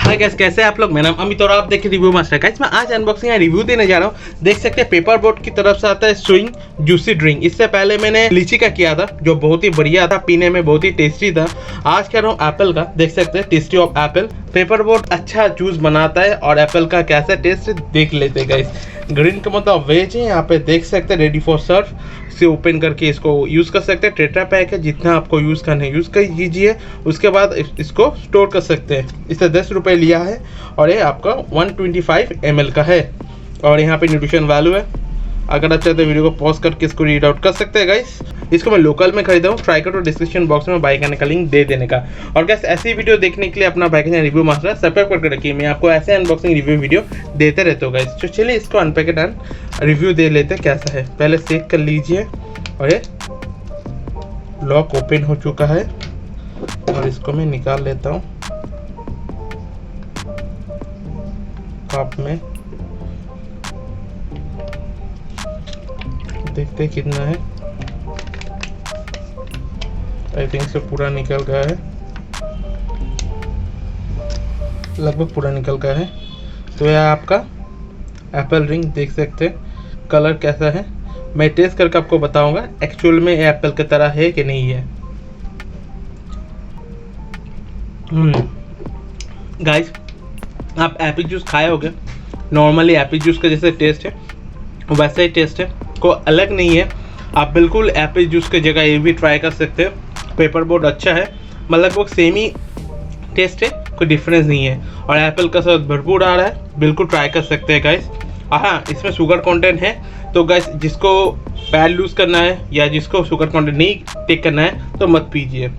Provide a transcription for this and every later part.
Hi guys, कैसे हैं आप लोग। मेरा नाम अमित और आप देख रिव्यू मास्टर। गाइस मैं आज अनबॉक्सिंग या रिव्यू देने जा रहा हूँ। देख सकते हैं पेपर बोट की तरफ से आता है स्विंग जूसी ड्रिंक। इससे पहले मैंने लीची का किया था जो बहुत ही बढ़िया था, पीने में बहुत ही टेस्टी था। आज कह रहा हूँ एप्पल का। देख सकते हैं tasty of Apple. Paper boat अच्छा जूस बनाता है और एप्पल का कैसा टेस्ट देख लेते हैं गाइस। ग्रीन का मतलब वेज है। यहाँ पे देख सकते हैं रेडी फॉर सर्व से ओपन करके इसको यूज़ कर सकते हैं। टेट्रा पैक है, जितना आपको यूज़ करना है यूज़ कर कीजिए। उसके बाद इसको स्टोर कर सकते हैं। इससे 10 रुपये लिया है और ये आपका 125 ml का है। और यहाँ पे न्यूट्रिशन वैल्यू है। अगर आप चाहते हैं वीडियो को पॉज करके इसको रीड आउट कर सकते हैं गाइस। इसको मैं लोकल में खरीदा हूँ। ट्राई करो डिस्क्रिप्शन बॉक्स में बाय करने का लिंक दे देने का। और गाइस ऐसी वीडियो देखने के लिए अपना बाय करने रिव्यू मास्टर सब्सक्राइब करके रखिए। मैं आपको ऐसे अनबॉक्सिंग रिव्यू वीडियो देते रहता हूँ गाइस। तो चलिए इसको अनपैकेट एंड रिव्यू दे लेते हैं कैसा है। पहले चेक कर लीजिए। और ये लॉक ओपन हो चुका है और इसको मैं निकाल लेता हूँ कप में। देखते हैं कितना है। आई थिंक से पूरा निकल गया है, लगभग पूरा निकल गया है। तो यह आपका एप्पल ड्रिंक देख सकते हैं। कलर कैसा है मैं टेस्ट करके आपको बताऊंगा एक्चुअल में एप्पल की तरह है कि नहीं है। गाइस आप एप्पल जूस खाए होगे। नॉर्मली एप्पल जूस का जैसे टेस्ट है वैसा ही टेस्ट है, कोई अलग नहीं है। आप बिल्कुल एप्पल जूस की जगह ये भी ट्राई कर सकते हैं। पेपर बोट अच्छा है, मतलब वो सेम ही टेस्ट है, कोई डिफरेंस नहीं है। और एप्पल का स्वाद भरपूर आ रहा है, बिल्कुल ट्राई कर सकते हैं गाइस। हाँ, इसमें शुगर कंटेंट है तो गाइस जिसको फैट लूज करना है या जिसको शुगर कंटेंट नहीं टेक करना है तो मत पीजिए।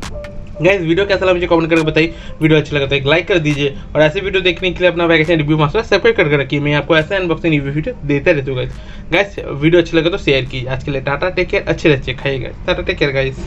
गाइस वीडियो कैसा लगा मुझे कमेंट करके बताइए। वीडियो अच्छा लगा तो एक लाइक कर दीजिए और ऐसे वीडियो देखने के लिए अपना वैकेशन रिव्यू मास्टर सब्सक्राइब करके रखिए। मैं आपको ऐसे अनबॉक्सिंग रिव्यू वीडियो देते रहता हूँ गाइस। वीडियो अच्छा लगा तो शेयर कीजिए। आज के लिए टाटा, टेक केयर, अच्छे खाइएगा। Tata, take care guys.